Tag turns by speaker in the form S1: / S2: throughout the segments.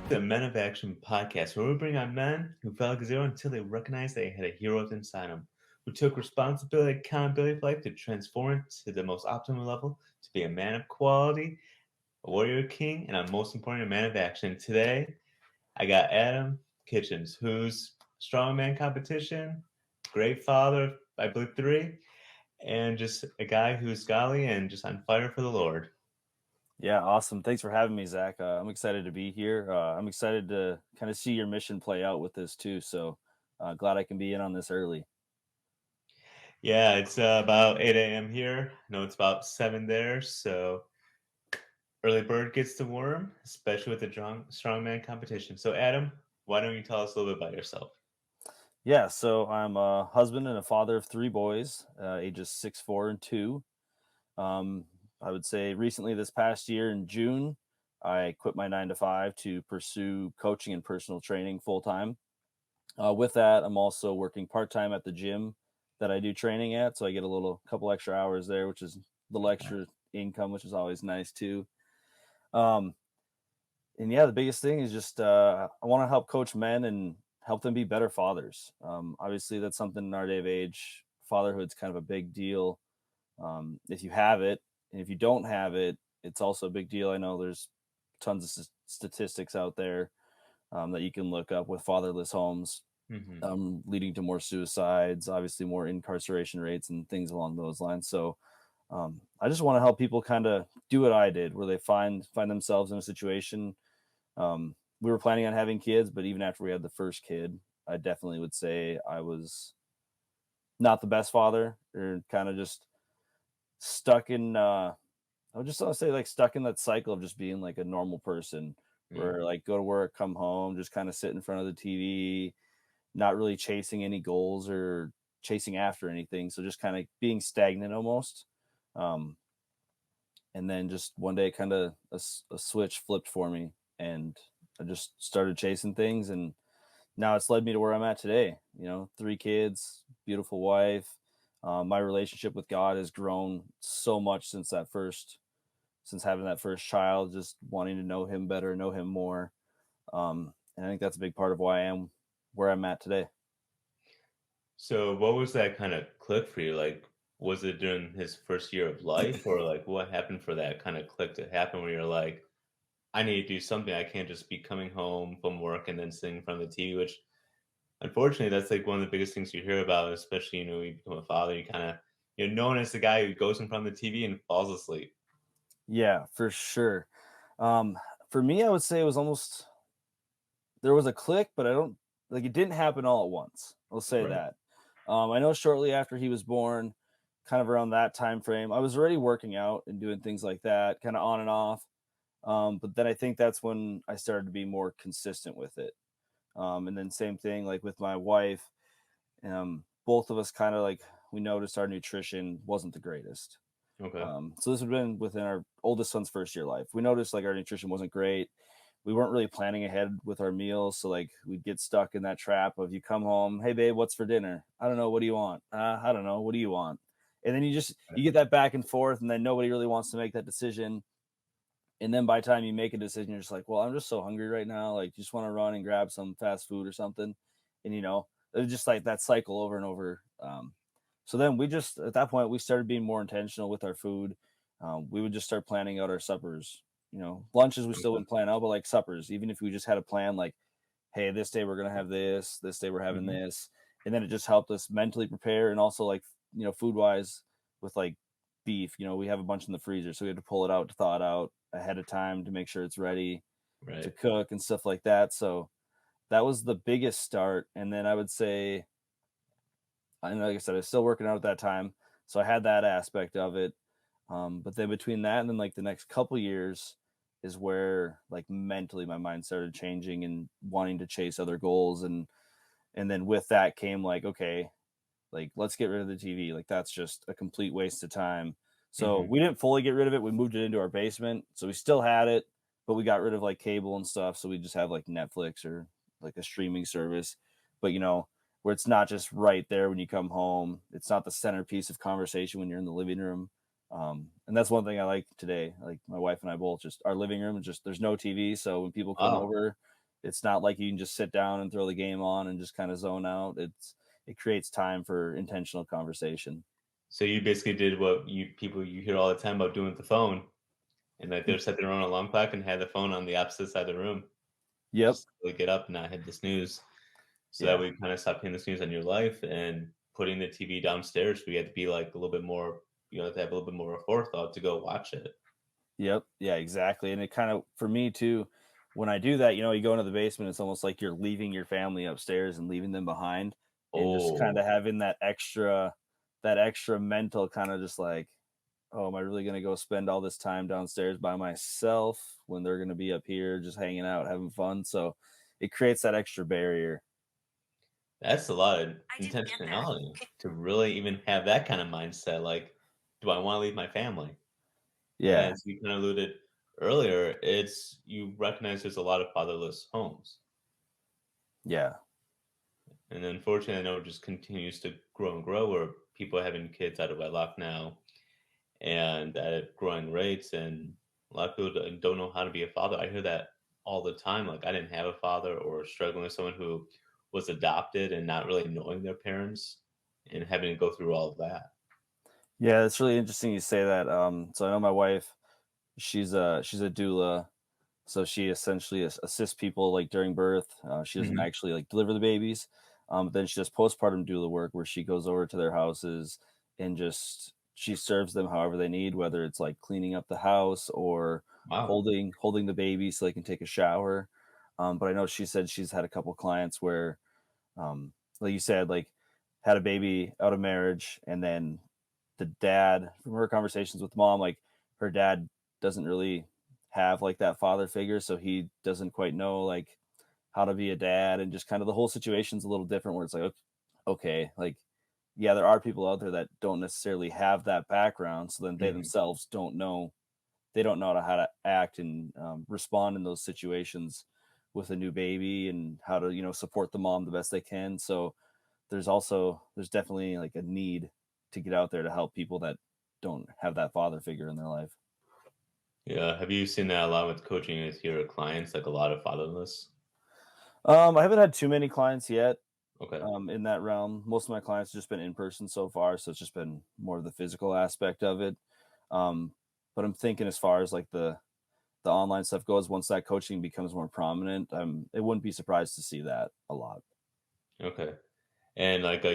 S1: The Men of Action podcast, where we bring on men who fell like zero until they recognized they had a hero inside them, who took responsibility, accountability for life to transform it to the most optimal level, to be a man of quality, a warrior king, and most important, a man of action. Today, I got Adam Kitchens, who's strongman competition, great father, I believe three, and just a guy who's godly and just on fire for the Lord.
S2: Yeah, awesome. Thanks for having me, Zach. I'm excited to be here. I'm excited to kind of see your mission play out with this too. So glad I can be in on this early.
S1: Yeah, it's about 8 a.m. here. No, it's about 7 there, so early bird gets the worm, especially with the strongman competition. So, Adam, why don't you tell us a little bit about yourself?
S2: Yeah, so I'm a husband and a father of three boys, ages 6, 4, and 2. Um, I would say recently this past year in June, I quit my 9 to 5 to pursue coaching and personal training full time. With that, I'm also working part time at the gym that I do training at, so I get a little couple extra hours there, which is a little extra income, which is always nice too. Um, and yeah, the biggest thing is just I want to help coach men and help them be better fathers. Obviously, that's something in our day of age. Fatherhood's kind of a big deal. If you have it, and if you don't have it, it's also a big deal. I know there's tons of statistics out there that you can look up with fatherless homes,
S1: Hmm.
S2: leading to more suicides, obviously more incarceration rates and things along those lines. So I just want to help people kind of do what I did, where they find themselves in a situation. We were planning on having kids, but even after we had the first kid, I definitely would say I was not the best father, or kind of just stuck in. I would just want to say like stuck in that cycle of just being like a normal person,
S1: Mm.
S2: where like go to work, come home, just kind of sit in front of the TV, not really chasing any goals or chasing after anything. So just kind of being stagnant almost. Um, and then just one day kind of a switch flipped for me, and I just started chasing things, and now it's led me to where I'm at today. Three kids, beautiful wife. My relationship with God has grown so much since having that first child, just wanting to know him better, know him more. And I think that's a big part of why I am where I'm at today.
S1: So, what was that kind of click for you? Like, was it during his first year of life, or like what happened for that kind of click to happen where you're like, I need to do something. I can't just be coming home from work and then sitting in front of the TV, which unfortunately, that's like one of the biggest things you hear about, especially, you become a father, you kind of, you're known as the guy who goes in front of the TV and falls asleep.
S2: Yeah, for sure. Um, for me, I would say it was almost there was a click, but I don't like it didn't happen all at once. I'll say
S1: Right.
S2: that. I know shortly after he was born, kind of around that time frame, I was already working out and doing things like that, kind of on and off. But then I think that's when I started to be more consistent with it. And then same thing like with my wife. Both of us kind of like we noticed our nutrition wasn't the greatest.
S1: Okay.
S2: So this would have been within our oldest son's first year life. We noticed like our nutrition wasn't great. We weren't really planning ahead with our meals. So like we'd get stuck in that trap of you come home, hey babe, what's for dinner? I don't know. What do you want? I don't know. What do you want? And then you get that back and forth, and then nobody really wants to make that decision. And then by the time you make a decision, you're just like, well, I'm just so hungry right now. Like, just want to run and grab some fast food or something. And, it's just like that cycle over and over. So then we just, at that point, we started being more intentional with our food. We would just start planning out our suppers. Lunches we still
S1: Okay.
S2: wouldn't plan out, but like suppers, even if we just had a plan, like, hey, this day we're going to have this day we're having
S1: Hmm.
S2: this. And then it just helped us mentally prepare, and also like, food wise with like beef, we have a bunch in the freezer. So we had to pull it out to thaw it out ahead of time to make sure it's ready to
S1: Right.
S2: cook and stuff like that. So that was the biggest start. And then I would say, and like I said, I was still working out at that time. So I had that aspect of it. But then between that and then like the next couple years is where like mentally my mind started changing and wanting to chase other goals. And then with that came like, okay, like let's get rid of the TV. Like that's just a complete waste of time. So
S1: Hmm.
S2: we didn't fully get rid of it. We moved it into our basement. So we still had it, but we got rid of like cable and stuff. So we just have like Netflix or like a streaming service. But where it's not just right there when you come home. It's not the centerpiece of conversation when you're in the living room. And that's one thing I like today. Like my wife and I both just our living room is just there's no TV. So when people come
S1: Wow.
S2: over, It's not like you can just sit down and throw the game on and just kind of zone out. It creates time for intentional conversation.
S1: So you basically did what you hear all the time about doing with the phone, and like they're set their own alarm clock and had the phone on the opposite side of the room.
S2: Yep.
S1: Just to get up and not hit the snooze. So that
S2: Yeah.
S1: way you kind of stop hitting the snooze on your life and putting the TV downstairs. We had to be like a little bit more, you know, to have a little bit more forethought to go watch it.
S2: Yep. Yeah, exactly. And it kind of, for me too, when I do that, you go into the basement, it's almost like you're leaving your family upstairs and leaving them behind, and just kind
S1: Oh,
S2: of having that extra mental kind of just like, oh, am I really going to go spend all this time downstairs by myself when they're going to be up here just hanging out, having fun? So it creates that extra barrier.
S1: that's a lot of intentionality to really even have that kind of mindset. Like, do I want to leave my family? And
S2: Yeah.
S1: as you kind of alluded earlier, it's you recognize there's a lot of fatherless homes.
S2: Yeah.
S1: And unfortunately, I know it just continues to grow and grow where people are having kids out of wedlock now and at growing rates. And a lot of people don't know how to be a father. I hear that all the time. Like, I didn't have a father, or struggling with someone who was adopted and not really knowing their parents and having to go through all of that.
S2: Yeah. It's really interesting you say that. So I know my wife, she's a doula. So she essentially assists people like during birth. She doesn't
S1: Hmm.
S2: actually like deliver the babies. But then she does postpartum doula work where she goes over to their houses and just she serves them however they need, whether it's like cleaning up the house or
S1: Wow.
S2: holding the baby so they can take a shower. But I know she said she's had a couple clients where, like you said, like had a baby out of marriage, and then the dad, from her conversations with mom, like her dad doesn't really have like that father figure, so he doesn't quite know like how to be a dad, and just kind of the whole situation's a little different where it's like, okay, like yeah, there are people out there that don't necessarily have that background, so then they
S1: Hmm.
S2: themselves don't know how to act and respond in those situations with a new baby, and how to support the mom the best they can. So there's definitely like a need to get out there to help people that don't have that father figure in their life.
S1: Yeah. Have you seen that a lot with coaching with your clients? Like a lot of fatherless?
S2: I haven't had too many clients yet
S1: Okay.
S2: in that realm. Most of my clients have just been in person so far, so it's just been more of the physical aspect of it. Um, but I'm thinking as far as like the online stuff goes, once that coaching becomes more prominent, it wouldn't be surprised to see that a lot.
S1: Okay. And like, how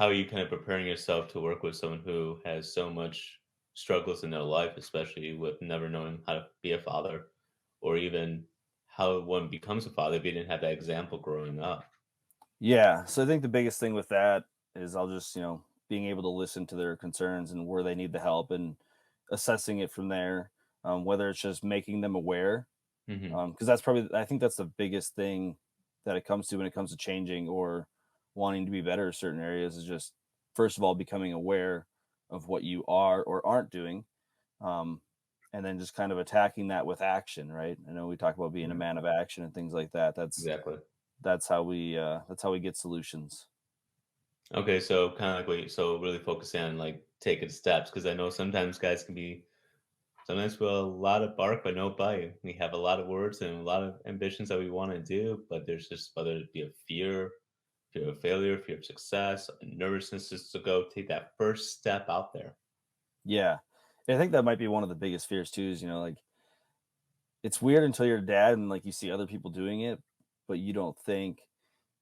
S1: are you kind of preparing yourself to work with someone who has so much struggles in their life, especially with never knowing how to be a father, or even how one becomes a father if you didn't have that example growing up?
S2: Yeah, so I think the biggest thing with that is I'll just, being able to listen to their concerns and where they need the help, and assessing it from there. Whether it's just making them aware,
S1: Hmm.
S2: because that's probably, I think that's the biggest thing that it comes to when it comes to changing or wanting to be better in certain areas, is just first of all becoming aware of what you are or aren't doing, um, and then just kind of attacking that with action. Right? I know we talk about being a
S1: Yeah,
S2: man of action and things like that.
S1: exactly.
S2: That's how we get solutions.
S1: Okay, so kind of like so really focusing on like taking steps, because I know sometimes guys can be sometimes with a lot of bark but no bite. We have a lot of words and a lot of ambitions that we want to do, but there's just whether it be a fear of failure, fear of success, nervousness just to go take that first step out there.
S2: Yeah. I think that might be one of the biggest fears too, is, like it's weird until you're a dad and like you see other people doing it, but you don't think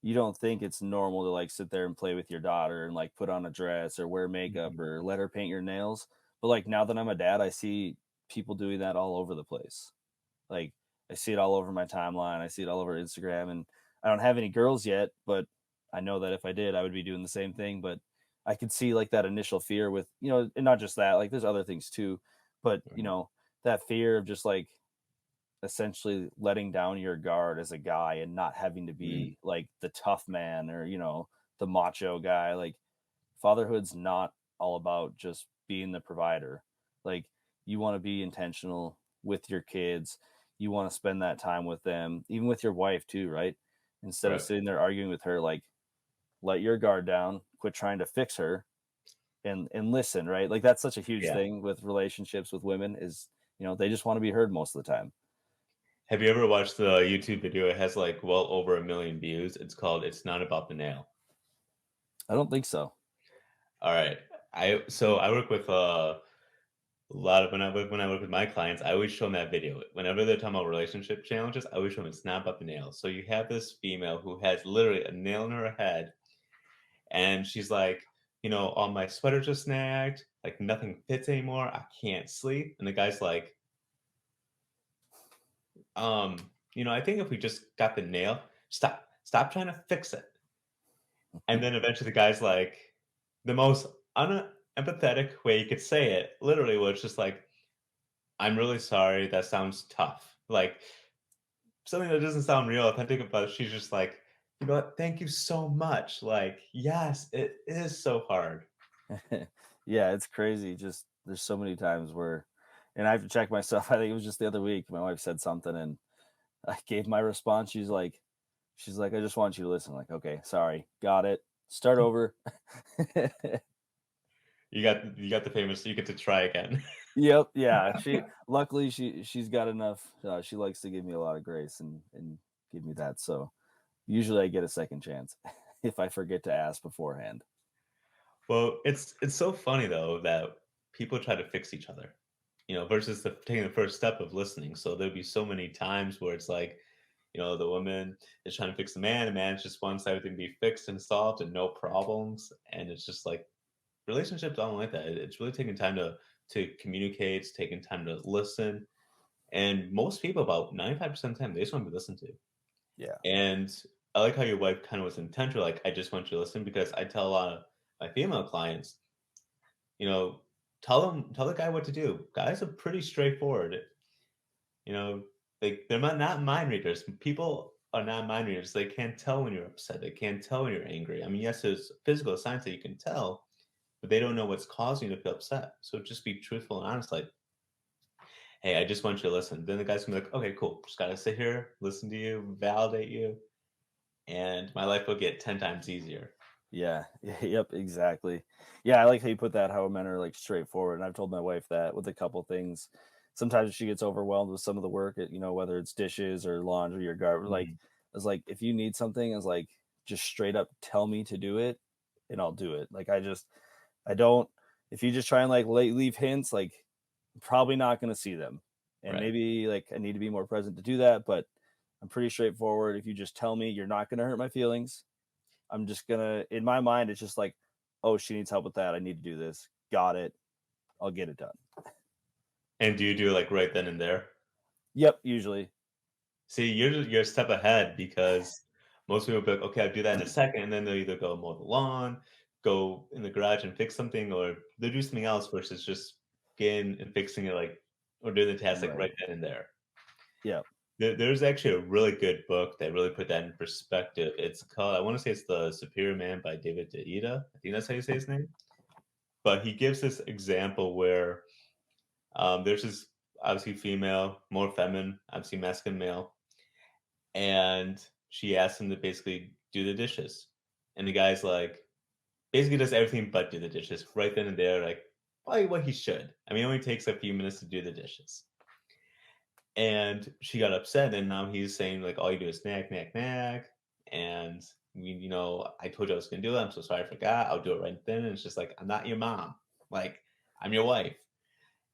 S2: it's normal to like sit there and play with your daughter and like put on a dress or wear makeup
S1: Mhm.
S2: or let her paint your nails. But like now that I'm a dad, I see people doing that all over the place. Like I see it all over my timeline. I see it all over Instagram, and I don't have any girls yet, but I know that if I did, I would be doing the same thing. But I could see like that initial fear with, and not just that, like there's other things too, but
S1: Right.
S2: that fear of just like essentially letting down your guard as a guy and not having to
S1: Mm,
S2: be like the tough man or, the macho guy. Like fatherhood's not all about just being the provider. Like you want to be intentional with your kids. You want to spend that time with them, even with your wife too, right? Instead of
S1: right.
S2: sitting there arguing with her, like let your guard down, quit trying to fix her, and listen, right? Like that's such a huge
S1: Yeah.
S2: thing with relationships with women is, they just want to be heard most of the time.
S1: Have you ever watched the YouTube video? It has like well over 1 million views. It's called "It's Not About the Nail."
S2: I don't think so.
S1: All right, I work with a lot of when I work with my clients, I always show them that video. Whenever they're talking about relationship challenges, I always show them it's not about the nail. So you have this female who has literally a nail in her head, and she's like, all my sweaters are snagged, like nothing fits anymore. I can't sleep. And the guy's like, I think if we just got the nail, stop trying to fix it. And then eventually the guy's like, the most unempathetic way you could say it, literally was just like, I'm really sorry. That sounds tough. Like something that doesn't sound real authentic, but she's just like, you know what? Thank you so much. Like, yes, it is so hard.
S2: Yeah, it's crazy. Just there's so many times where, and I have to check myself. I think it was just the other week. My wife said something, and I gave my response. She's like, I just want you to listen. I'm like, okay, sorry, got it. Start over.
S1: You got the famous. You get to try again.
S2: Yep. Yeah. Luckily she's got enough. She likes to give me a lot of grace and give me that. So usually I get a second chance if I forget to ask beforehand.
S1: Well, it's so funny though that people try to fix each other, versus taking the first step of listening. So there'd be so many times where it's like, the woman is trying to fix the man just wants everything to be fixed and solved and no problems. And it's just like relationships don't like that. It's really taking time to communicate, it's taking time to listen. And most people, about 95% of the time, they just want to be listened to.
S2: Yeah.
S1: And I like how your wife kind of was intentional, like, I just want you to listen, because I tell a lot of my female clients, you know, tell the guy what to do. Guys are pretty straightforward. You know, they're not mind readers. People are not mind readers. They can't tell when you're upset. They can't tell when you're angry. I mean, yes, there's physical signs that you can tell, but they don't know what's causing you to feel upset. So just be truthful and honest. Like, hey, I just want you to listen. Then the guy's gonna be like, okay, cool. Just gotta sit here, listen to you, validate you, and my life will get 10 times easier.
S2: Yeah. Yep, exactly. Yeah, I like how you put that, how men are like straightforward. And I've told my wife that with a couple things. Sometimes she gets overwhelmed with some of the work, whether it's dishes or laundry or garbage. Like,
S1: Mhm.
S2: it's like if you need something, it's like just straight up tell me to do it and I'll do it. Like I don't if you just try and like leave hints, like I'm probably not gonna see them. And
S1: Right.
S2: maybe like I need to be more present to do that, but I'm pretty straightforward. If you just tell me you're not gonna hurt my feelings, I'm just gonna in my mind, it's just like, oh, she needs help with that. I need to do this. Got it. I'll get it done.
S1: And do you do it like right then and there?
S2: Yep, usually.
S1: See, you're a step ahead because most people be like, okay, I'll do that in a second, and then they'll either go mow the lawn, go in the garage and fix something, or they'll do something else versus just getting and fixing it like or doing the task like
S2: Right.
S1: right then and there.
S2: Yep.
S1: There's actually a really good book that really put that in perspective. It's called, I want to say it's The Superior Man by David Deida. I think that's how you say his name. But he gives this example where there's this obviously female, more feminine, obviously masculine male, and she asks him to basically do the dishes. And the guy's like, basically does everything but do the dishes right then and there, like probably what he should. I mean, it only takes a few minutes to do the dishes. And she got upset, and now he's saying like, all you do is nag, nag, nag. And I told you I was gonna do it. I'm so sorry I forgot. I'll do it right then. And it's just like, I'm not your mom. Like, I'm your wife.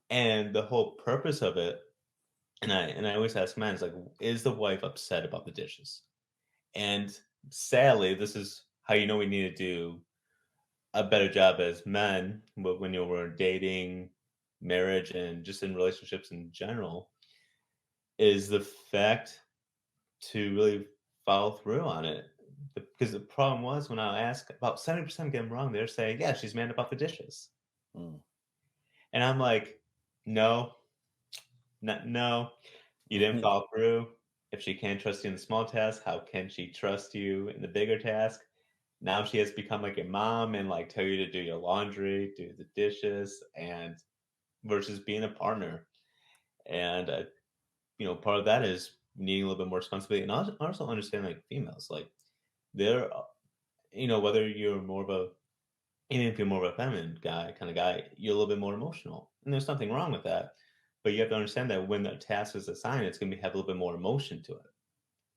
S1: And the whole purpose of it, and I always ask men, is like, is the wife upset about the dishes? And sadly, this is how we need to do a better job as men when we're dating, marriage, and just in relationships in general, is the fact to really follow through on it. Because the problem was when I ask, about 70% get them wrong. They're saying, yeah, she's mad about the dishes.
S2: Mm.
S1: And I'm like, no, no, you didn't follow through. If she can't trust you in the small task, how can she trust you in the bigger task? Now she has become like your mom and like tell you to do your laundry, do the dishes, and versus being a partner. And part of that is needing a little bit more responsibility, and also understanding like females, like they're whether you're more of a even if you're more of a feminine guy kind of guy, you're a little bit more emotional, and there's nothing wrong with that. But you have to understand that when the task is assigned, it's gonna have a little bit more emotion to it.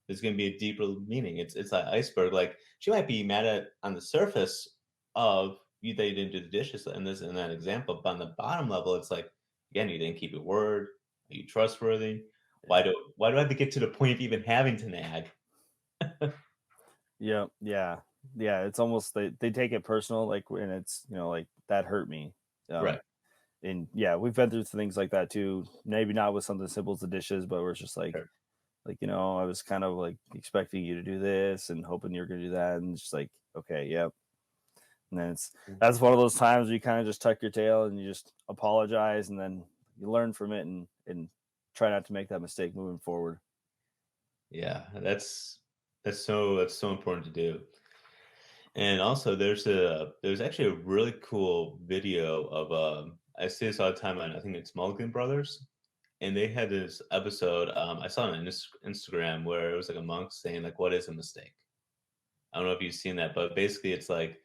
S1: There's gonna be a deeper meaning. It's like iceberg. Like she might be mad at on the surface of you that you didn't do the dishes in that example, but on the bottom level, it's like again, you didn't keep your word. Are you trustworthy? Why do I have to get to the point of even having to nag?
S2: Yeah, yeah, yeah. It's almost they take it personal, like when it's like that hurt me.
S1: Right.
S2: And yeah, we've been through things like that too. Maybe not with something simple as the dishes, but we're just
S1: Sure.
S2: like I was kind of like expecting you to do this and hoping you're gonna do that, and just like okay, yep. And then that's one of those times where you kind of just tuck your tail and you just apologize, and then you learn from it and try not to make that mistake moving forward.
S1: Yeah, that's so important to do. And also, there's actually a really cool video of I see this all the time on I think it's Mulligan Brothers, and they had this episode. I saw it on Instagram where it was like a monk saying like, "What is a mistake?" I don't know if you've seen that, but basically, it's like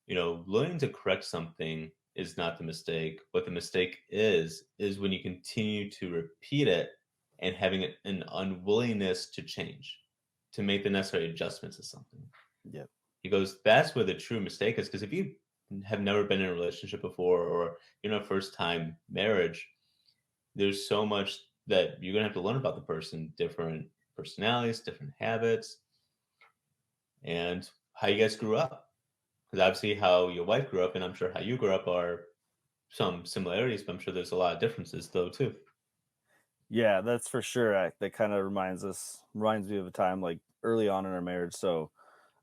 S1: learning to correct something is not the mistake. What the mistake is when you continue to repeat it and having an unwillingness to change, to make the necessary adjustments to something.
S2: Yep.
S1: He goes, "That's where the true mistake is, because if you have never been in a relationship before or you're in a first time marriage, there's so much that you're gonna have to learn about the person, different personalities, different habits, and how you guys grew up. Because obviously how your wife grew up and I'm sure how you grew up are some similarities, but I'm sure there's a lot of differences though too."
S2: Yeah, that's for sure. That kind of reminds me of a time like early on in our marriage. So,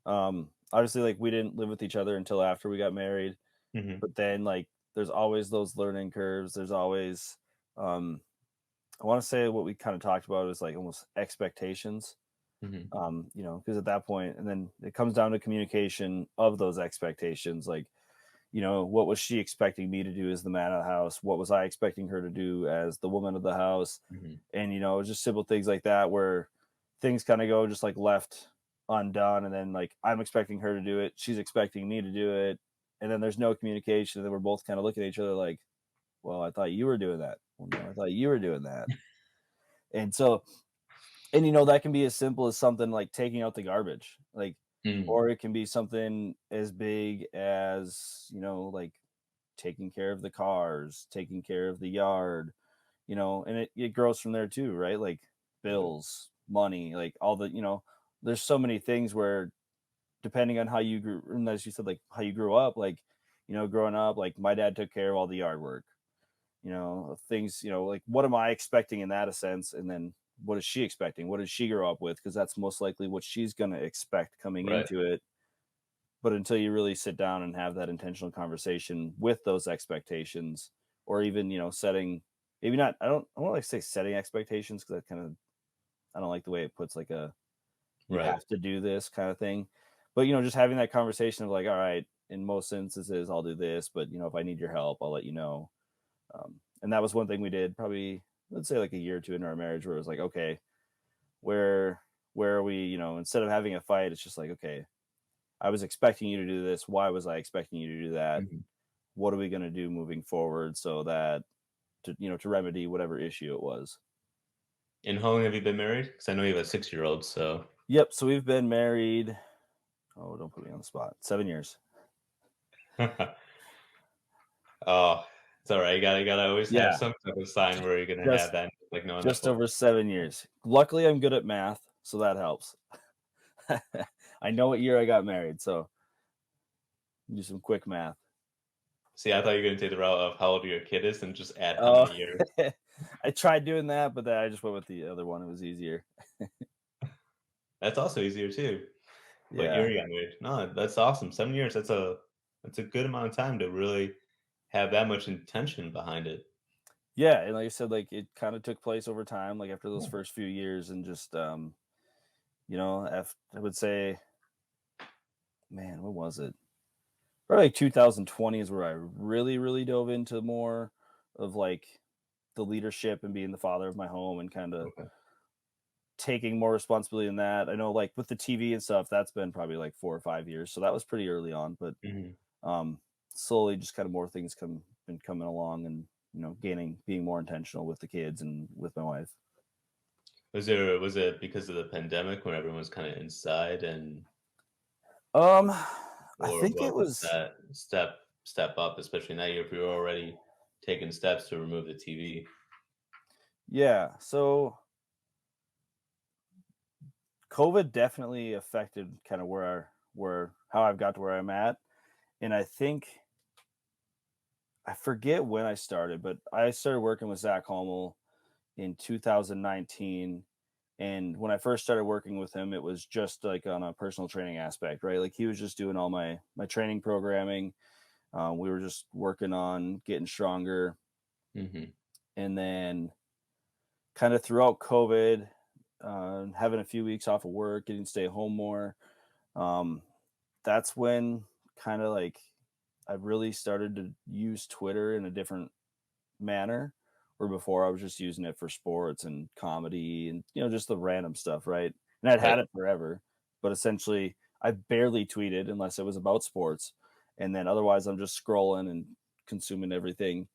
S2: obviously, like we didn't live with each other until after we got married,
S1: Mhm,
S2: but then like there's always those learning curves. There's always, um, I want to say what we kind of talked about is like almost expectations.
S1: mhm,
S2: Because at that point, and then it comes down to communication of those expectations. Like, what was she expecting me to do as the man of the house? What was I expecting her to do as the woman of the house?
S1: mhm.
S2: And just simple things like that where things kind of go just like left undone, and then like I'm expecting her to do it, she's expecting me to do it, and then there's no communication, and then we're both kind of looking at each other like, well, I thought you were doing that. Well, no, I thought you were doing that. And so, and that can be as simple as something like taking out the garbage, like,
S1: Mm,
S2: or it can be something as big as like taking care of the cars, taking care of the yard, and it grows from there too, right? Like
S1: right,
S2: bills, money, like all the, there's so many things where depending on how you grew, and as you said, like how you grew up, like, growing up, like my dad took care of all the yard work, things, like what am I expecting in that a sense? And then what is she expecting? What did she grow up with? Because that's most likely what she's going to expect coming
S1: right,
S2: into it. But until you really sit down and have that intentional conversation with those expectations, or even, setting, maybe not, I don't like to say setting expectations because that kind of, I don't like the way it puts like a, you
S1: right.
S2: have to do this kind of thing. But, just having that conversation of like, all right, in most instances, I'll do this, but, if I need your help, I'll let you know. And that was one thing we did probably, let's say like a year or two into our marriage where it was like, okay, where, where are we, instead of having a fight, it's just like, okay, I was expecting you to do this. Why was I expecting you to do that?
S1: Mhm.
S2: What are we going to do moving forward so that to remedy whatever issue it was?
S1: And how long have you been married? Because I know you have a 6-year-old, so
S2: Yep. So we've been married. Oh, don't put me on the spot. 7 years.
S1: oh, it's all right. You gotta always have
S2: Yeah.
S1: some type of sign where you're gonna have
S2: Just
S1: that, like knowing that
S2: just
S1: for.
S2: over 7 years. Luckily, I'm good at math, so that helps. I know what year I got married, so do some quick math.
S1: See, I thought you were gonna take the route of how old your kid is and just add how
S2: Oh,
S1: many years.
S2: I tried doing that, but then I just went with the other one. It was easier.
S1: That's also easier too. What
S2: Yeah.
S1: year you got married? No, that's awesome. 7 years. That's a good amount of time to really have that much intention behind it.
S2: Yeah, and like I said, like it kind of took place over time, like after those
S1: Yeah.
S2: first few years, and just I would say, man, what was it? Probably like 2020 is where I really, really dove into more of like the leadership and being the father of my home and kind of
S1: Okay.
S2: taking more responsibility in that. I know like with the TV and stuff, that's been probably like 4 or 5 years. So that was pretty early on, but
S1: Mhm.
S2: um slowly just kind of more things been coming along, and being more intentional with the kids and with my wife.
S1: Was it because of the pandemic when everyone was kind of inside, and
S2: Um, I
S1: or
S2: think it
S1: what was
S2: was,
S1: that step up, especially now if you're already taking steps to remove the TV?
S2: yeah. So COVID definitely affected kind of where how I've got to where I'm at. And I think I forget when I started, but I started working with Zach Hummel in 2019. And when I first started working with him, it was just like on a personal training aspect, right? Like he was just doing all my training programming. We were just working on getting stronger.
S1: Hmm.
S2: And then kind of throughout COVID, having a few weeks off of work, getting to stay home more. Um, that's when kind of like I really started to use Twitter in a different manner. Where before I was just using it for sports and comedy and just the random stuff, right? And I'd
S1: Right.
S2: had it forever, but essentially I barely tweeted unless it was about sports, and then otherwise I'm just scrolling and consuming everything.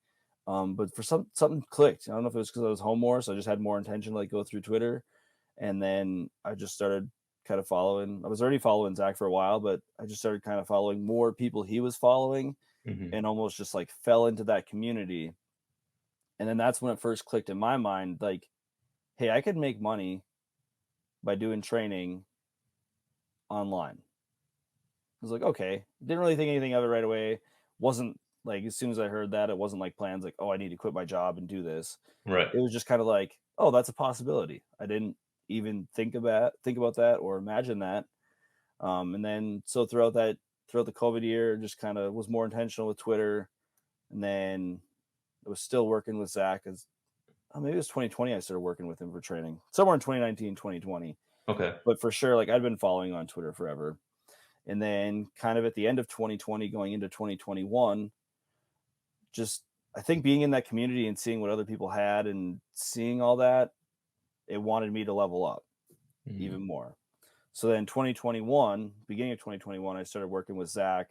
S2: But for something clicked. I don't know if it was because I was home more, so I just had more intention to like go through Twitter, and then I just started kind of following. I was already following Zach for a while, but I just started kind of following more people he was following,
S1: Hmm.
S2: and almost just like fell into that community. And then that's when it first clicked in my mind, like, hey, I could make money by doing training online. I was like, okay. Didn't really think anything of it right away. Wasn't like as soon as I heard that, it wasn't like plans like, oh, I need to quit my job and do this.
S1: Right.
S2: It was just kind of like, oh, that's a possibility. I didn't even think about that or imagine that. And then so throughout the COVID year, just kind of was more intentional with Twitter. And then I was still working with Zach as maybe it was 2020 I started working with him for training. Somewhere in 2019, 2020.
S1: Okay.
S2: But for sure, like I'd been following on Twitter forever. And then kind of at the end of 2020 going into 2021, just I think being in that community and seeing what other people had and seeing all that, it wanted me to level up
S1: Hmm.
S2: even more. So then 2021, beginning of 2021, I started working with Zach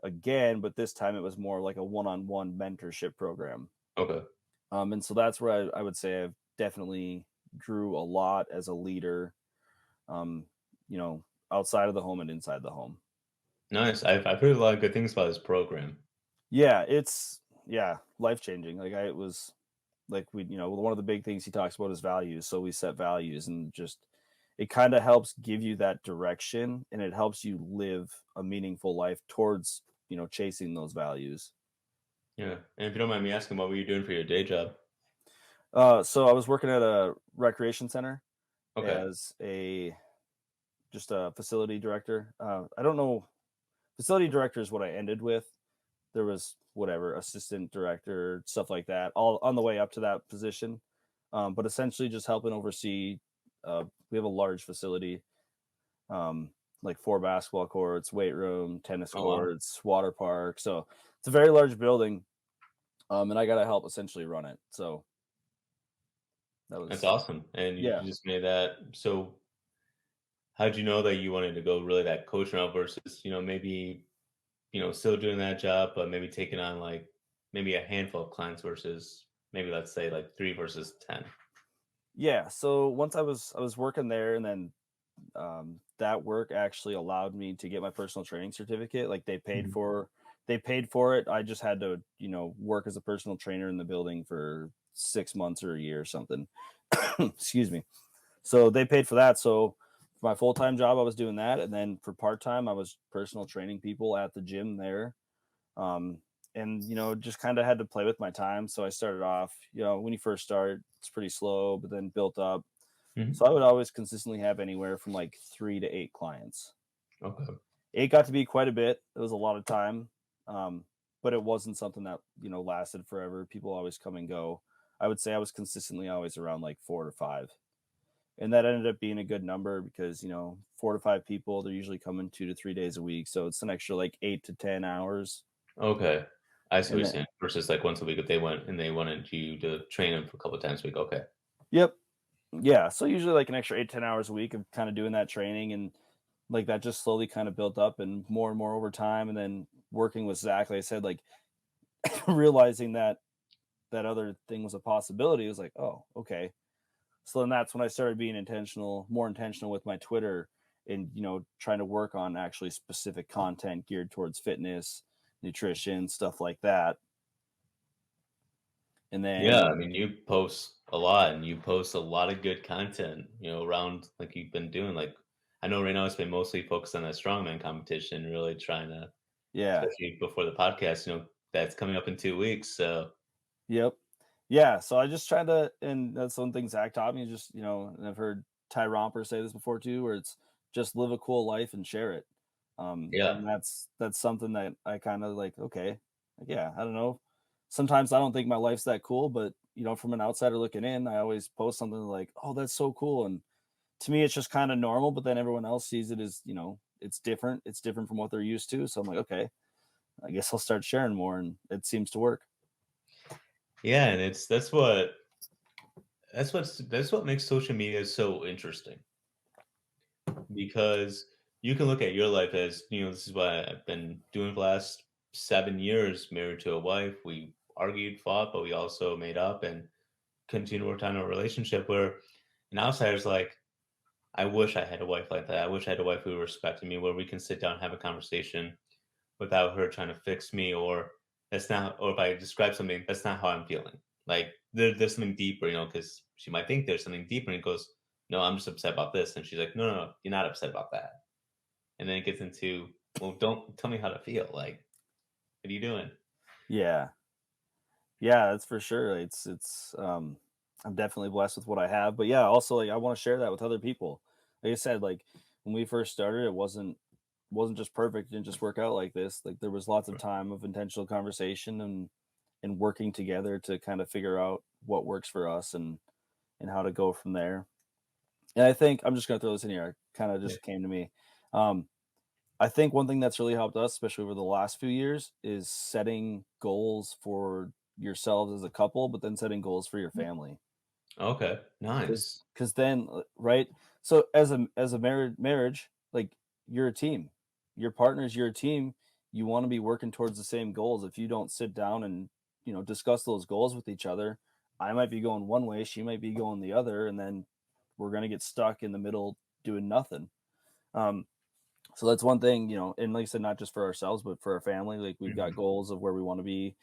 S2: again, but this time it was more like a one-on-one mentorship program.
S1: Okay.
S2: And so that's where I would say I've definitely grew a lot as a leader, um, outside of the home and inside the home.
S1: Nice. I've heard a lot of good things about this program.
S2: Yeah, it's life changing. Like I it was like one of the big things he talks about is values. So we set values and just it kind of helps give you that direction and it helps you live a meaningful life towards, chasing those values.
S1: Yeah. And if you don't mind me asking, what were you doing for your day job?
S2: So I was working at a recreation center
S1: Okay.
S2: as a just a facility director. I don't know. Facility director is what I ended with. There was whatever assistant director stuff like that, all on the way up to that position. But essentially, just helping oversee. We have a large facility, like 4 basketball courts, weight room, tennis
S1: Oh wow.
S2: courts, water park. So it's a very large building, and I got to help essentially run it. So that
S1: That's
S2: was
S1: awesome. And you
S2: yeah.
S1: just made that. So how'd you know that you wanted to go really that coach route versus, maybe, still doing that job, but maybe taking on like maybe a handful of clients versus maybe let's say like three versus 10.
S2: Yeah, so once I was working there, and then that work actually allowed me to get my personal training certificate. Like
S1: Mhm.
S2: they paid for it. I just had to, work as a personal trainer in the building for 6 months or a year or something. Excuse me. So they paid for that. So for my full time job, I was doing that, and then for part time, I was personal training people at the gym there. Um, and just kind of had to play with my time. So I started off, when you first start, it's pretty slow, but then built up.
S1: Mhm.
S2: So I would always consistently have anywhere from like 3 to 8 clients.
S1: Okay.
S2: It got to be quite a bit. It was a lot of time, um, but it wasn't something that lasted forever. People always come and go. I would say I was consistently always around like 4 to 5, and that ended up being a good number because 4 to 5 people they're usually coming 2 to 3 days a week, so it's an extra like 8 to 10 hours.
S1: Okay. I see what
S2: And
S1: you're
S2: then,
S1: saying. Versus like once a week if they went and they wanted you to train them for a couple of times a week. Okay.
S2: yep, yeah. So usually like an extra 8 to 10 hours a week of kind of doing that training, and like that just slowly kind of built up and more over time. And then working with Zach, like I said, like realizing that that other thing was a possibility, it was like, oh, okay. So then that's when I started being more intentional with my Twitter and, trying to work on actually specific content geared towards fitness, nutrition, stuff like that. And
S1: Yeah,
S2: then,
S1: I mean, you post a lot and you post a lot of good content, around like you've been doing. Like, I know right now it's been mostly focused on that strongman competition, really trying to,
S2: yeah,
S1: especially before the podcast, that's coming up in 2 weeks. So,
S2: yep. Yeah. So I just try to, and that's one thing Zach taught me, just, and I've heard Ty Romper say this before too, where it's just live a cool life and share it.
S1: yeah,
S2: And that's something that I kind of like, okay, like, yeah, I don't know. Sometimes I don't think my life's that cool, but from an outsider looking in, I always post something like, oh, that's so cool. And to me, it's just kind of normal, but then everyone else sees it as, it's different. It's different from what they're used to. So I'm like, okay, I guess I'll start sharing more. And it seems to work.
S1: yeah, and that's what makes social media so interesting because you can look at your life as this is what I've been doing for the last 7 years, married to a wife. We argued, fought, but we also made up and continue to work on a relationship where an outsider's like, I wish I had a wife like that. I wish I had a wife who respected me, where we can sit down and have a conversation without her trying to fix me, or that's not, or if I describe something, that's not how I'm feeling. Like there's something deeper, because she might think there's something deeper, and it goes, no, I'm just upset about this, and she's like, no, no, no, you're not upset about that, and then it gets into, well, don't tell me how to feel. Like, what are you doing?
S2: Yeah. Yeah, that's for sure. I'm definitely blessed with what I have. But yeah, also like I want to share that with other people. Like I said, like when we first started, it wasn't just perfect, it didn't just work out like this. Like there was lots of time of intentional conversation and working together to kind of figure out what works for us and how to go from there. And I think I'm just gonna throw this in here. It kind of
S1: Yeah.
S2: just came to me. Um, I think one thing that's really helped us, especially over the last few years, is setting goals for yourselves as a couple, but then setting goals for your family.
S1: Okay,
S2: Because
S1: nice.
S2: because then, right? So as a marriage, like you're a team. Your partners, you're a team. You want to be working towards the same goals. If you don't sit down and discuss those goals with each other, I might be going one way, she might be going the other, and then we're gonna get stuck in the middle doing nothing. Um, so that's one thing, and like I said, not just for ourselves, but for our family. Like we've got
S1: Mhm.
S2: goals of where we want to be.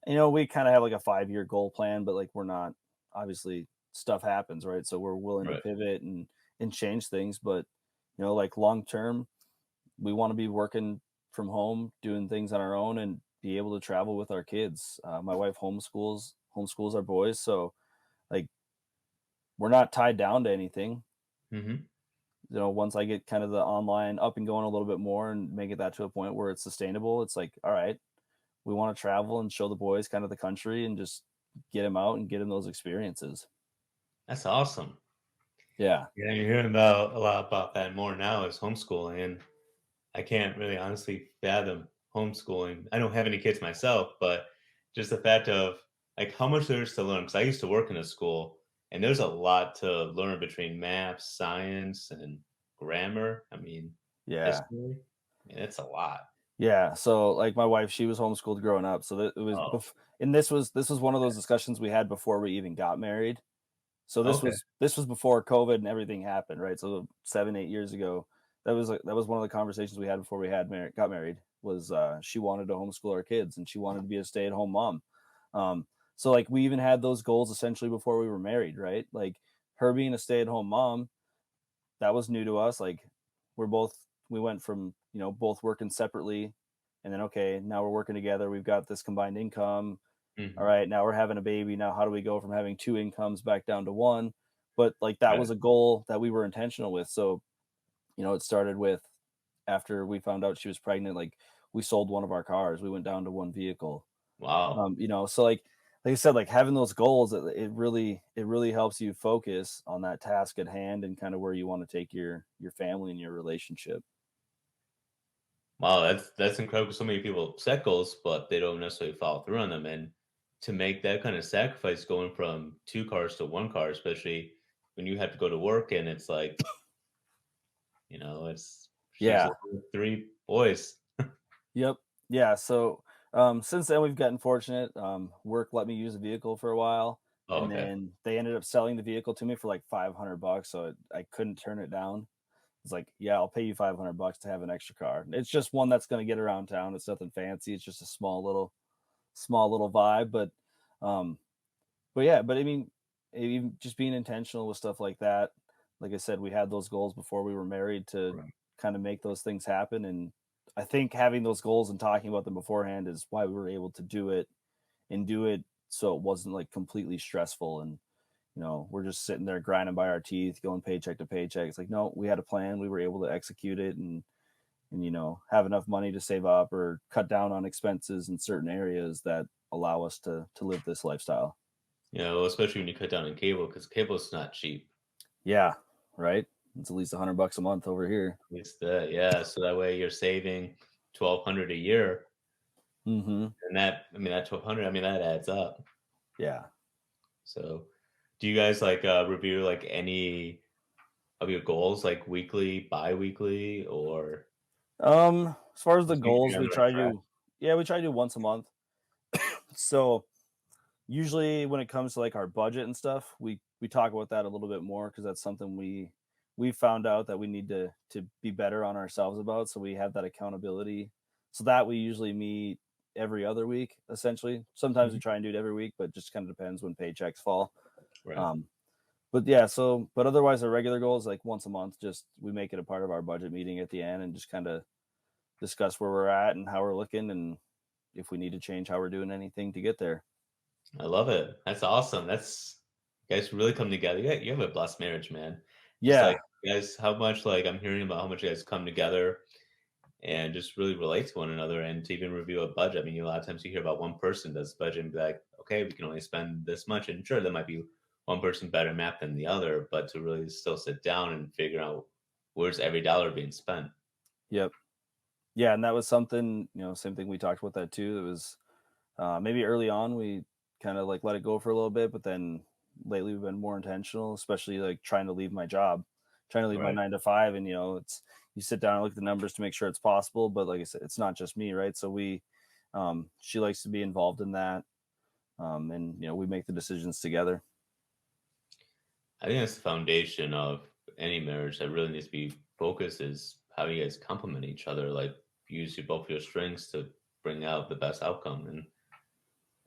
S2: We kind of have like a 5-year goal plan, but like we're not, obviously stuff happens, right? So we're willing to
S1: Right.
S2: pivot and change things. But like long term, we want to be working from home, doing things on our own, and be able to travel with our kids. My wife homeschools our boys, so like we're not tied down to anything.
S1: Hmm.
S2: Once I get kind of the online up and going a little bit more and make it that to a point where it's sustainable, it's like, all right, we want to travel and show the boys kind of the country and just get them out and get them those experiences.
S1: That's awesome.
S2: Yeah.
S1: Yeah, you're hearing about a lot about that more now as homeschooling, and I can't really honestly fathom homeschooling. I don't have any kids myself, but just the fact of like how much there is to learn. Because I used to work in a school, and there's a lot to learn between math, science, and grammar. I mean,
S2: Yeah.
S1: history. I mean, it's a lot.
S2: Yeah. So like my wife, she was homeschooled growing up. So that it was,
S1: Oh,
S2: and this was one of those discussions we had before we even got married. So this
S1: okay.
S2: was this was before COVID and everything happened, right? So 7, 8 years ago, that was one of the conversations we had before we got married. Was she wanted to homeschool our kids and she wanted to be a stay at home mom. So like we even had those goals essentially before we were married, right? Like her being a stay at home mom, that was new to us. Like we went from both working separately, and then okay, now we're working together. We've got this combined income. All
S1: Hmm.
S2: right, now we're having a baby. Now, how do we go from having two incomes back down to one? But like that
S1: Right.
S2: was a goal that we were intentional with. So, it started with after we found out she was pregnant, like we sold one of our cars. We went down to one vehicle.
S1: Wow.
S2: So like I said, like having those goals, it really helps you focus on that task at hand and kind of where you want to take your family and your relationship.
S1: Wow, that's incredible. So many people set goals, but they don't necessarily follow through on them. And to make that kind of sacrifice going from two cars to one car, especially when you have to go to work and it's like, it's she's
S2: Yeah.
S1: living with three boys.
S2: Yep. Yeah. So Since then, we've gotten fortunate. Work let me use the vehicle for a while,
S1: Oh,
S2: and
S1: okay.
S2: then they ended up selling the vehicle to me for like $500, so I couldn't turn it down. It's like, yeah, I'll pay you $500 to have an extra car. It's just one that's going to get around town. It's nothing fancy. It's just a small little vibe. Um, but yeah, but I mean, even just being intentional with stuff like that. Like I said, we had those goals before we were married to
S1: Right.
S2: kind of make those things happen. And I think having those goals and talking about them beforehand is why we were able to do it and do it so it wasn't like completely stressful and we're just sitting there grinding by our teeth, going paycheck to paycheck. It's like, no, we had a plan, we were able to execute it and have enough money to save up or cut down on expenses in certain areas that allow us to live this lifestyle.
S1: Especially when you cut down on cable, because cable's not cheap.
S2: Yeah, right. It's at least $100 a month over here.
S1: It's the yeah, so that way you're saving 1,200 a year,
S2: Hmm.
S1: and that 1,200, that adds up.
S2: Yeah.
S1: So, do you guys review like any of your goals like weekly, bi-weekly, or
S2: As far as the
S1: just make sure
S2: goals,
S1: you're on
S2: we
S1: the right
S2: try
S1: track?
S2: to, yeah, we try to do once a month. So usually when it comes to like our budget and stuff, we talk about that a little bit more because that's something we found out that we need to be better on ourselves about. So we have that accountability. So that we usually meet every other week, essentially. Sometimes we
S1: Mhm.
S2: try and do it every week, but just kind of depends when paychecks fall.
S1: Right.
S2: Um, but yeah, but otherwise our regular goal is like once a month. Just we make it a part of our budget meeting at the end and just kind of discuss where we're at and how we're looking and if we need to change how we're doing anything to get there.
S1: I love it. That's awesome. You guys really come together. You have a blessed marriage, man. Just like
S2: Yeah.
S1: you guys, how much like I'm hearing about how much you guys come together and just really relate to one another and to even review a budget. A lot of times you hear about one person does budget and be like, okay, we can only spend this much. And sure, there might be one person better mapped than the other, but to really still sit down and figure out where's every dollar being spent.
S2: Yep. Yeah, and that was something, same thing we talked about that too. It was maybe early on we kind of like let it go for a little bit, but then lately we've been more intentional, especially like trying to leave my job, trying to leave my
S1: Right.
S2: 9 to 5. And it's you sit down and look at the numbers to make sure it's possible. But like I said, it's not just me, right? So she likes to be involved in that. And we make the decisions together.
S1: I think that's the foundation of any marriage that really needs to be focused is how you guys complement each other, like use both your strengths to bring out the best outcome. And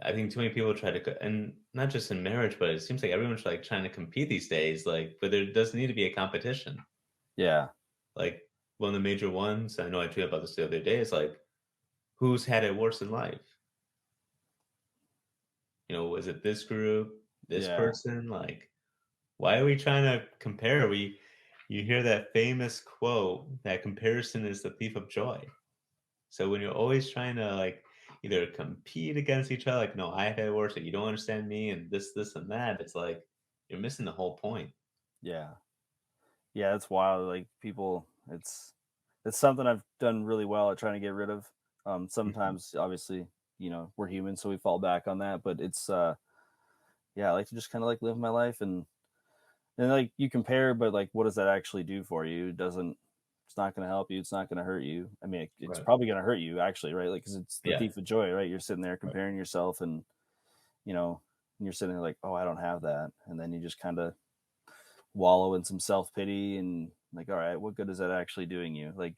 S1: I think too many people try to, and not just in marriage, but it seems like everyone's like trying to compete these days. But there does need to be a competition.
S2: Yeah.
S1: Like one of the major ones, I know I tweeted about this the other day, is like who's had it worse in life? Was it this group, this
S2: Yeah.
S1: person? Like, why are we trying to compare? You hear that famous quote that comparison is the thief of joy. So when you're always trying to like either compete against each other, like no, I had it worse, or you don't understand me, and this, and that, it's like you're missing the whole point.
S2: Yeah. Yeah. It's wild. Like people, it's something I've done really well at trying to get rid of.
S1: Mhm.
S2: Sometimes, obviously, we're human, so we fall back on that. But yeah, I like to just kind of like live my life and like you compare, but like, what does that actually do for you? It doesn't. It's not going to help you. It's not going to hurt you. I mean, it's
S1: Right.
S2: probably going to hurt you actually, right? Like, because it's the
S1: Yeah.
S2: thief of joy, right? You're sitting there
S1: Right.
S2: comparing yourself, and you know, and you're sitting there like, oh, I don't have that, and then you just kind of wallow in some self pity and like, all right, what good is that actually doing you? Like,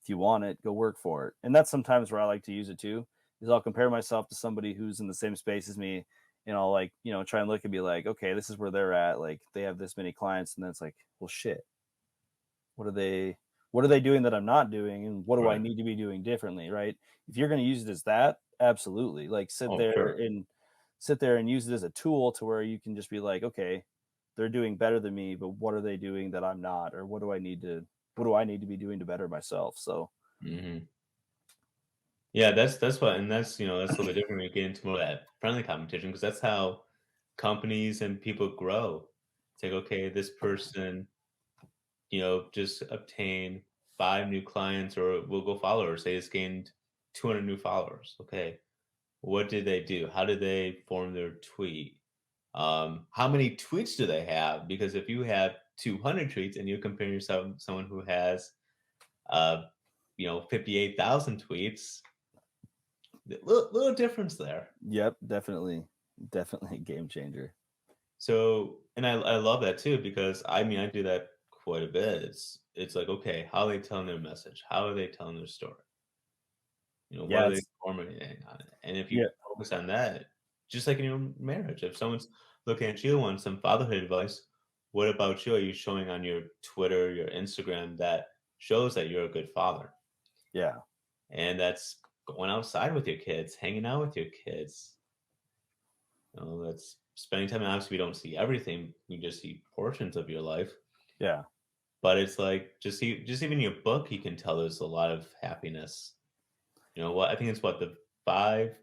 S2: if you want it, go work for it. And that's sometimes where I like to use it too, is I'll compare myself to somebody who's in the same space as me. And I'll like, try and look and be like, okay, this is where they're at. Like they have this many clients. And then it's like, well, shit, what are they doing that I'm not doing? And what do I
S1: Right.
S2: need to be doing differently? Right. If you're going to use it as that, absolutely. Like
S1: Oh, sure.
S2: sit there and use it as a tool to where you can just be like, okay, they're doing better than me, but what are they doing that I'm not? Or what do I need to be doing to better myself? So
S1: Hmm. Yeah, that's what, and that's a little bit different when you get into more of that friendly competition because that's how companies and people grow. It's like, okay, this person, just obtain 5 new clients or will go followers. They just gained 200 new followers. Okay, what did they do? How did they form their tweet? How many tweets do they have? Because if you have 200 tweets and you compare yourself to someone who has, uh, 58,000 tweets, Little difference there.
S2: Yep, definitely a game changer.
S1: So, and I love that too because I mean I do that quite a bit. It's like, okay, how are they telling their message? How are they telling their story? What
S2: Yeah,
S1: are they
S2: it's
S1: formulating on it? And if you
S2: yeah,
S1: focus on that, just like in your marriage, if someone's looking at you on some fatherhood advice, what about you? Are you showing on your Twitter, your Instagram that shows that you're a good father?
S2: yeah,
S1: And that's going outside with your kids, hanging out with your kids. That's spending time. And obviously, we don't see everything; we just see portions of your life.
S2: yeah,
S1: But it's like just even your book, you can tell there's a lot of happiness. What I think it's what the 5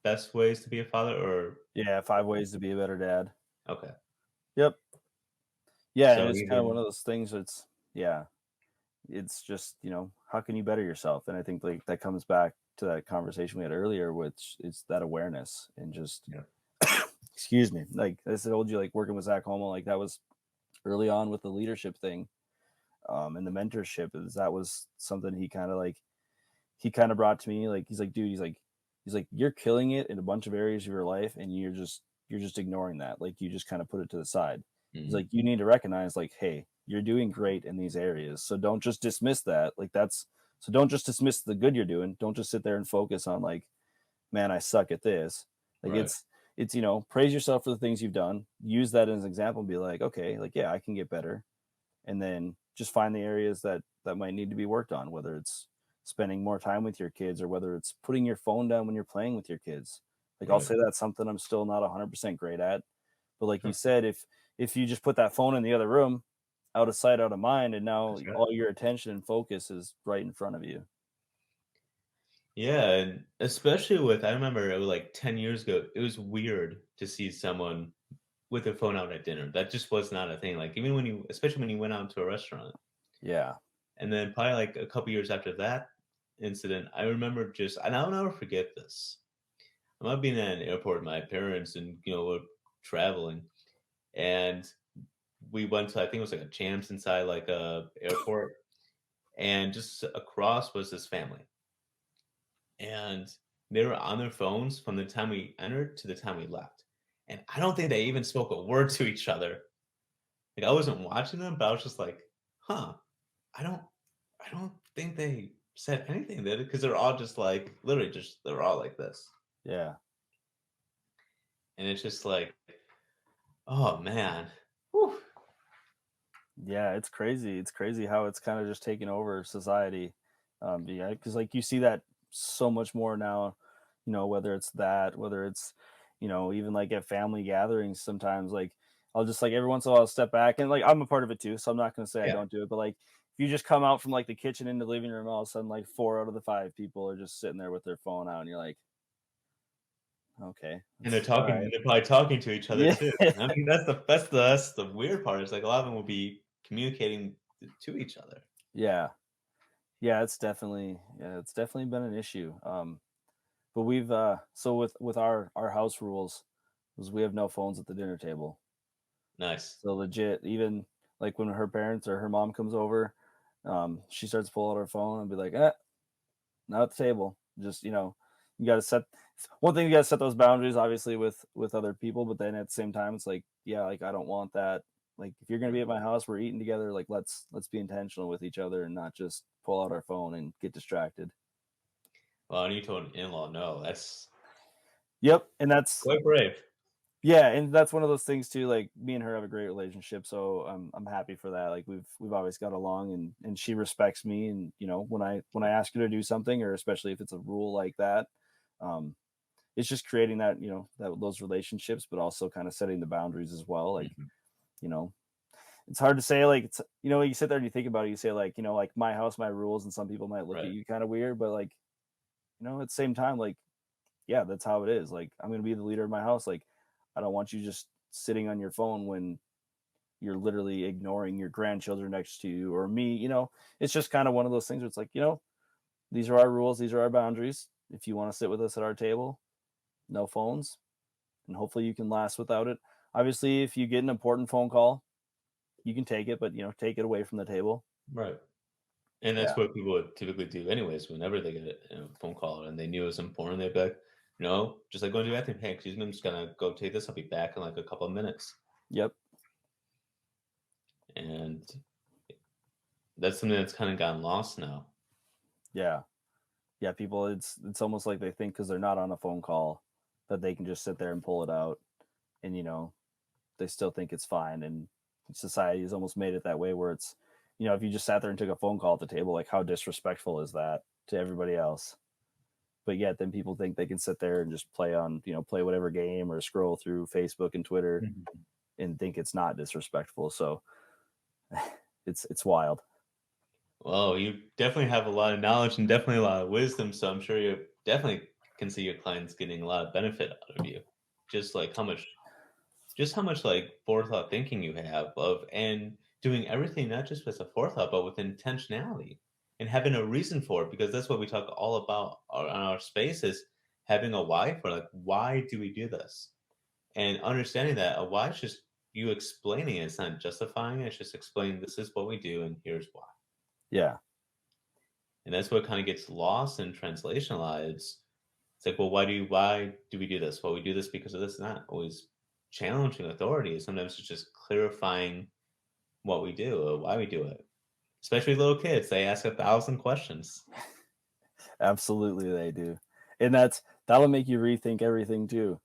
S1: best ways to be a father, or
S2: yeah. 5 ways to be a better dad.
S1: okay.
S2: Yep. Yeah, and
S1: So
S2: it's kind of one
S1: even
S2: of those things that's yeah, it's just, how can you better yourself? And I think like that comes back to that conversation we had earlier, which is that awareness and just
S1: yeah,
S2: excuse me, like I told you, like working with Zach Homo, like that was early on with the leadership thing, and the mentorship is that was something he kind of brought to me. Like he's like, dude, he's like, you're killing it in a bunch of areas of your life, and you're just ignoring that. Like you just kind of put it to the side. He's
S1: mhm,
S2: like, you need to recognize, like, hey, you're doing great in these areas. So don't just dismiss that. So don't just dismiss the good you're doing. Don't just sit there and focus on like, man, I suck at this. Like
S1: right,
S2: it's praise yourself for the things you've done. Use that as an example and be like, okay, like yeah, I can get better. And then just find the areas that might need to be worked on, whether it's spending more time with your kids or whether it's putting your phone down when you're playing with your kids. Like I'll
S1: right,
S2: say that's something I'm still not 100% great at. But like you
S1: sure,
S2: said, if you just put that phone in the other room, out of sight, out of mind, and now
S1: that's right.
S2: all your attention and focus is right in front of you.
S1: Yeah, and especially with I remember it was like 10 years ago, it was weird to see someone with their phone out at dinner. That just was not a thing. Like even when you especially when you went out to a restaurant.
S2: Yeah.
S1: And then probably like a couple years after that incident, I remember just and I'll never forget this. I remember being at an airport with my parents and we're traveling and we went to I think it was like a Champs inside like a airport and just across was this family. And they were on their phones from the time we entered to the time we left. And I don't think they even spoke a word to each other. Like I wasn't watching them, but I was just like, huh, I don't I don't think they said anything there because they're all just like literally just they're all like this.
S2: Yeah.
S1: And it's just like, oh man. Whew.
S2: Yeah, it's crazy. It's crazy how it's kind of just taken over society. Yeah, because like you see that so much more now. Whether it's that, whether it's, even like at family gatherings, sometimes like I'll just like every once in a while I'll step back and like I'm a part of it too, so I'm not gonna say I
S1: Yeah.
S2: don't do it, but like if you just come out from like the kitchen into the living room, all of a sudden like 4 out of the 5 people are just sitting there with their phone out, and you're like, okay,
S1: And they're
S2: that's all
S1: talking
S2: right.
S1: they're probably talking to each other
S2: Yeah,
S1: too. I mean that's the weird part. It's like a lot of them will be communicating to each other.
S2: yeah, yeah. It's definitely been an issue. But we've so with our house rules is we have no phones at the dinner table.
S1: Nice.
S2: So legit, even like when her parents or her mom comes over, she starts to pull out her phone and be like, not at the table. Just you got to set one thing. You got to set those boundaries, obviously, with other people. But then at the same time, it's like, yeah, like I don't want that. Like if you're gonna be at my house, we're eating together. Like let's be intentional with each other and not just pull out our phone and get distracted.
S1: Well, and you told an in-law no. That's
S2: Yep, and that's
S1: quite brave.
S2: yeah, and that's one of those things too. Like me and her have a great relationship, so I'm happy for that. Like we've always got along, and she respects me. And when I ask her to do something, or especially if it's a rule like that, um, it's just creating that those relationships, but also kind of setting the boundaries as well. Like
S1: Mhm.
S2: you know, it's hard to say. Like it's you sit there and you think about it. You say like like my house, my rules, and some people might look at
S1: Right.
S2: you kind of weird, but like at the same time, like yeah, that's how it is. Like I'm gonna be the leader of my house. Like I don't want you just sitting on your phone when you're literally ignoring your grandchildren next to you or me. It's just kind of one of those things where it's like, these are our rules, these are our boundaries. If you want to sit with us at our table, no phones, and hopefully you can last without it. Obviously, if you get an important phone call, you can take it, but take it away from the table.
S1: Right. And that's
S2: Yeah.
S1: what people would typically do anyways whenever they get a phone call and they knew it was important, they'd be like, "No, just, like, going to the bathroom. Hey, excuse me, I'm just gonna go take this. I'll be back in, like, a couple of minutes."
S2: Yep.
S1: And that's something that's kinda gotten lost now.
S2: Yeah. Yeah. People, it's almost like they think because they're not on a phone call that they can just sit there and pull it out, and they still think it's fine. And society has almost made it that way where it's, if you just sat there and took a phone call at the table, like how disrespectful is that to everybody else? But yet then people think they can sit there and just play whatever game or scroll through Facebook and Twitter
S1: Mhm.
S2: and think it's not disrespectful. So it's wild.
S1: Well, you definitely have a lot of knowledge and definitely a lot of wisdom, so I'm sure you definitely can see your clients getting a lot of benefit out of you. Just like how much like forethought thinking you have of and doing everything not just with a forethought but with intentionality and having a reason for it because that's what we talk all about on our space is having a why for like why do we do this and understanding that a why is just you explaining it. It's not justifying it. It's just explaining this is what we do and here's why.
S2: Yeah.
S1: And that's what kind of gets lost in translation a lot. It's like, well, why do we do this? Well, we do this because of this, not always challenging authority. Sometimes it's just clarifying what we do or why we do it. Especially little kids, they ask 1,000 questions.
S2: Absolutely they do. And that'll make you rethink everything too.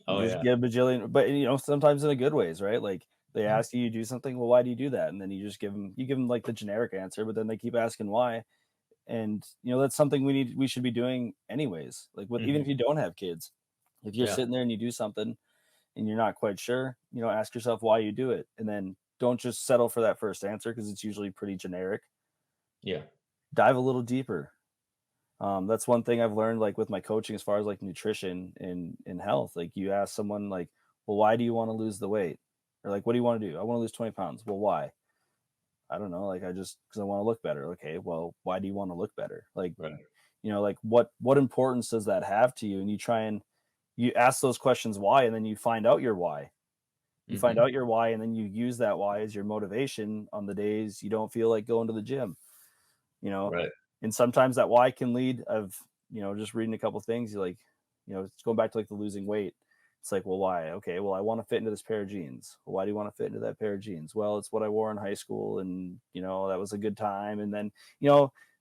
S2: You
S1: Oh
S2: just
S1: yeah.
S2: get a bajillion, but sometimes in a good ways, right? Like they
S1: Yeah.
S2: ask you to do something, well, why do you do that? And then you give them like the generic answer, but then they keep asking why. And that's something we should be doing anyways. Like with even if
S1: Hmm.
S2: you don't have kids, if you're
S1: Yeah.
S2: sitting there and you do something and you're not quite sure, ask yourself why you do it. And then don't just settle for that first answer because it's usually pretty generic.
S1: Yeah.
S2: Dive a little deeper. That's one thing I've learned, like with my coaching, as far as like nutrition and health. Like you ask someone, like, well, why do you want to lose the weight? Or like, what do you want to do? I want to lose 20 pounds. Well, why? I don't know. Like, because I want to look better. Okay. Well, why do you want to look better? Like,
S1: Right.
S2: like what importance does that have to you? And you ask those questions why, and then you find out your why. You find
S1: Hmm.
S2: out your why, and then you use that why as your motivation on the days you don't feel like going to the gym. you know
S1: Right.
S2: and sometimes that why can lead of just reading a couple things. You like, it's going back to like the losing weight. It's like, well, why? Okay, well, I want to fit into this pair of jeans. Well, why do you want to fit into that pair of jeans? Well, it's what I wore in high school, and that was a good time. And then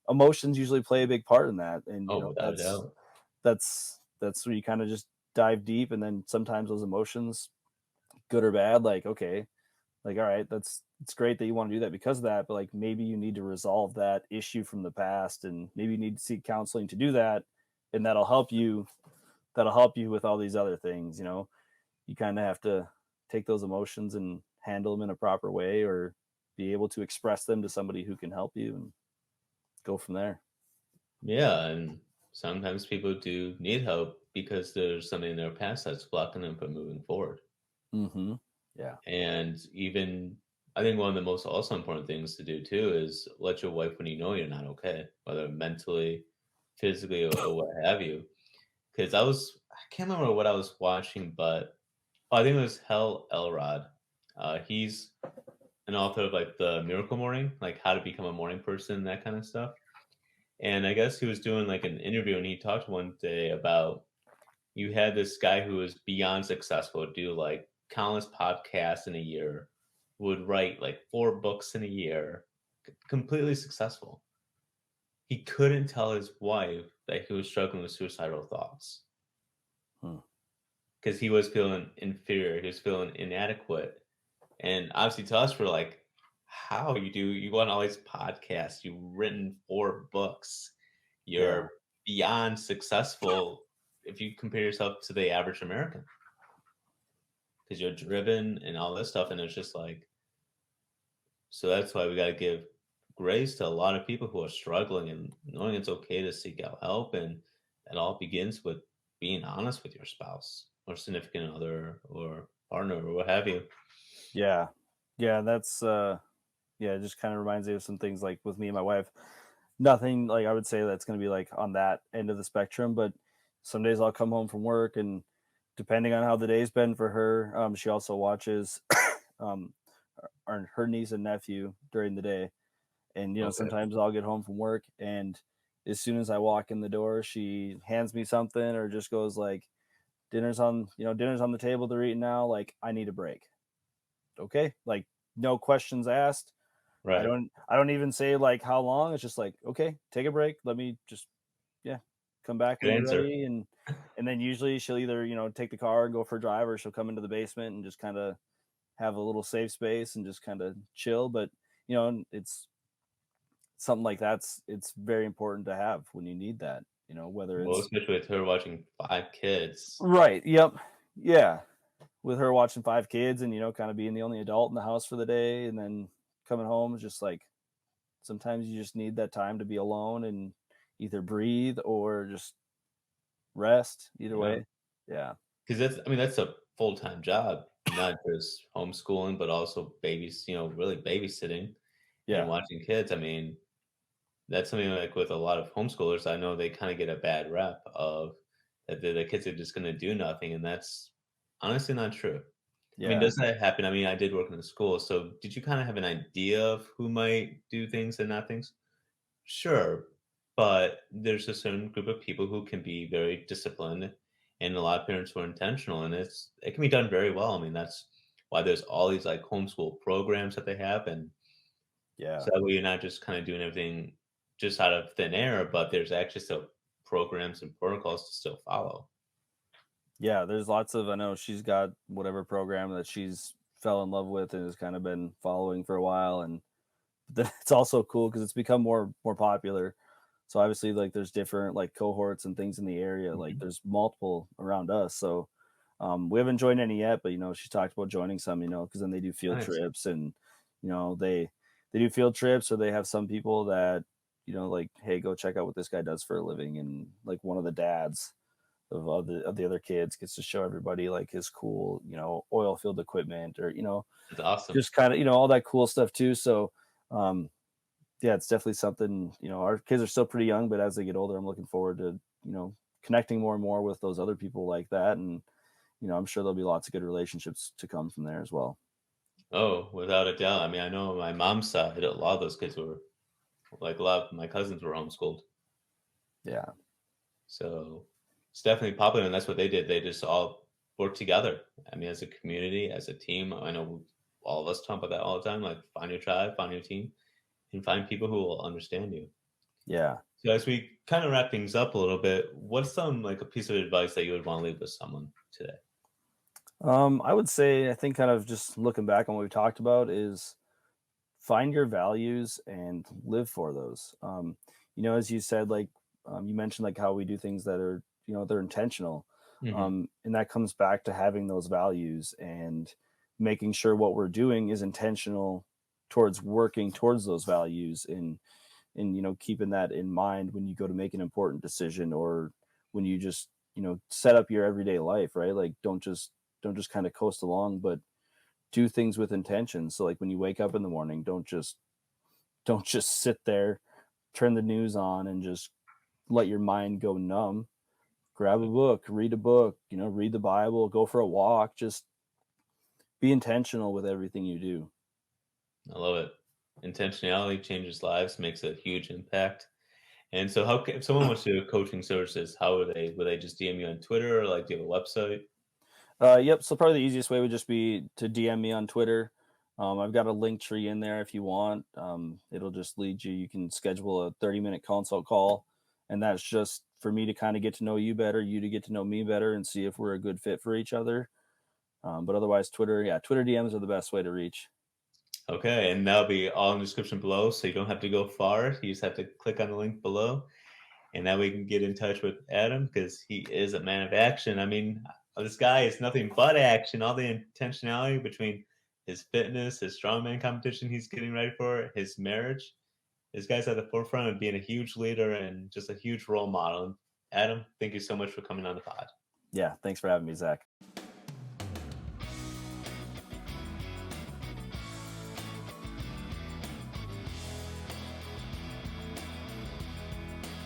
S2: emotions usually play a big part in that. And
S1: Oh, without a doubt.
S2: that's where you kind of just dive deep. And then sometimes those emotions, good or bad, like, okay, like, all right, it's great that you want to do that because of that, but like maybe you need to resolve that issue from the past, and maybe you need to seek counseling to do that, and that'll help you with all these other things. You kind of have to take those emotions and handle them in a proper way, or be able to express them to somebody who can help you, and go from there.
S1: Yeah. And sometimes people do need help because there's something in their past that's blocking them from moving forward.
S2: Mm-hmm. Yeah.
S1: And even I think one of the most also important things to do too is let your wife when you know you're not okay, whether mentally, physically, or what have you. Because I can't remember what I was watching, but I think it was Hal Elrod. He's an author of like the Miracle Morning, like how to become a morning person, that kind of stuff. And I guess he was doing like an interview, and he talked one day about you had this guy who was beyond successful, do like countless podcasts in a year, would write like 4 books in a year, completely successful. He couldn't tell his wife that he was struggling with suicidal thoughts
S2: Hmm.
S1: because he was feeling inferior, he was feeling inadequate. And obviously, to us, we're like, how you go on all these podcasts, you've written 4 books,
S2: Yeah.
S1: you're beyond successful if you compare yourself to the average American because you're driven and all this stuff. And it's just like, so that's why we got to give grace to a lot of people who are struggling and knowing it's okay to seek out help. And it all begins with being honest with your spouse or significant other or partner or what have you.
S2: Yeah. Yeah. That's yeah, it just kind of reminds me of some things like with me and my wife. Nothing like I would say that's going to be like on that end of the spectrum, but some days I'll come home from work, and depending on how the day's been for her, she also watches um, her niece and nephew during the day. And
S1: Okay.
S2: sometimes I'll get home from work, and as soon as I walk in the door, she hands me something or just goes like, dinner's on the table, they're eating now, like, I need a break. Okay, like, no questions asked.
S1: Right.
S2: I don't even say like how long. It's just like, okay, take a break, let me just, yeah, come back
S1: Good
S2: when you're
S1: answer.
S2: ready. And then usually she'll either take the car and go for a drive, or she'll come into the basement and just kind of have a little safe space and just kind of chill. But it's something like it's very important to have when you need that, whether
S1: Well,
S2: it's
S1: especially with her watching 5 kids.
S2: right. Yep. Yeah. With her watching 5 kids and kind of being the only adult in the house for the day, and then coming home is just like, sometimes you just need that time to be alone and either breathe or just rest. Either
S1: Yeah.
S2: way. Yeah.
S1: 'Cause that's a full-time job, not just homeschooling, but also really babysitting and
S2: Yeah.
S1: watching kids. That's something like with a lot of homeschoolers, I know they kinda get a bad rep of that the kids are just gonna do nothing, and that's honestly not true.
S2: Yeah.
S1: Does that happen? I did work in the school, so did you kinda have an idea of who might do things and not things? Sure, but there's a certain group of people who can be very disciplined, and a lot of parents who are intentional, and it can be done very well. That's why there's all these like homeschool programs that they have, and
S2: Yeah.
S1: so that way you're not just kind of doing everything just out of thin air, but there's actually still programs and protocols to still follow.
S2: Yeah. There's lots of, I know she's got whatever program that she's fell in love with and has kind of been following for a while. And then it's also cool because it's become more popular. So obviously, like, there's different like cohorts and things in the area. Like,
S1: Mhm.
S2: there's multiple around us. So we haven't joined any yet, but she talked about joining some. Because then they do field
S1: Nice.
S2: trips, and they do field trips, or they have some people that like, hey, go check out what this guy does for a living, and like one of the dads of the other kids gets to show everybody like his cool oil field equipment, or
S1: That's awesome.
S2: just kind of all that cool stuff too. So um yeah, it's definitely something. Our kids are still pretty young, but as they get older, I'm looking forward to connecting more and more with those other people like that. And I'm sure there'll be lots of good relationships to come from there as well.
S1: Oh, without a doubt. I know on my mom's side, a lot of those kids were like a lot of my cousins were homeschooled.
S2: Yeah.
S1: So it's definitely popular, and that's what they did. They just all work together. As a community, as a team. I know all of us talk about that all the time. Like, find your tribe, find your team, and find people who will understand you.
S2: Yeah.
S1: So as we kind of wrap things up a little bit, what's like a piece of advice that you would want to leave with someone today?
S2: I would say, I think, kind of just looking back on what we talked about, is find your values and live for those. As you said, like, you mentioned like how we do things that are, they're intentional.
S1: Hmm.
S2: And that comes back to having those values and making sure what we're doing is intentional towards working towards those values, and keeping that in mind when you go to make an important decision, or when you just set up your everyday life, right? Like, don't just kind of coast along, but do things with intention. So like, when you wake up in the morning, don't just sit there, turn the news on, and just let your mind go numb. Grab a book, read a book, read the Bible, go for a walk. Just be intentional with everything you do.
S1: I love it. Intentionality changes lives, makes a huge impact. And so, if someone wants to do coaching services, how would they? Would they just DM you on Twitter, or like do you have a website?
S2: Yep. So probably the easiest way would just be to DM me on Twitter. I've got a link tree in there if you want. It'll just lead you. You can schedule a 30-minute consult call, and that's just for me to kind of get to know you better, you to get to know me better, and see if we're a good fit for each other. But otherwise, Twitter, yeah, Twitter DMs are the best way to reach.
S1: Okay, and that'll be all in the description below, so you don't have to go far. You just have to click on the link below, and now we can get in touch with Adam because he is a man of action. This guy is nothing but action. All the intentionality between his fitness, his strongman competition he's getting ready for, his marriage. This guy's at the forefront of being a huge leader and just a huge role model. Adam, thank you so much for coming on the pod.
S2: Yeah, thanks for having me, Zach.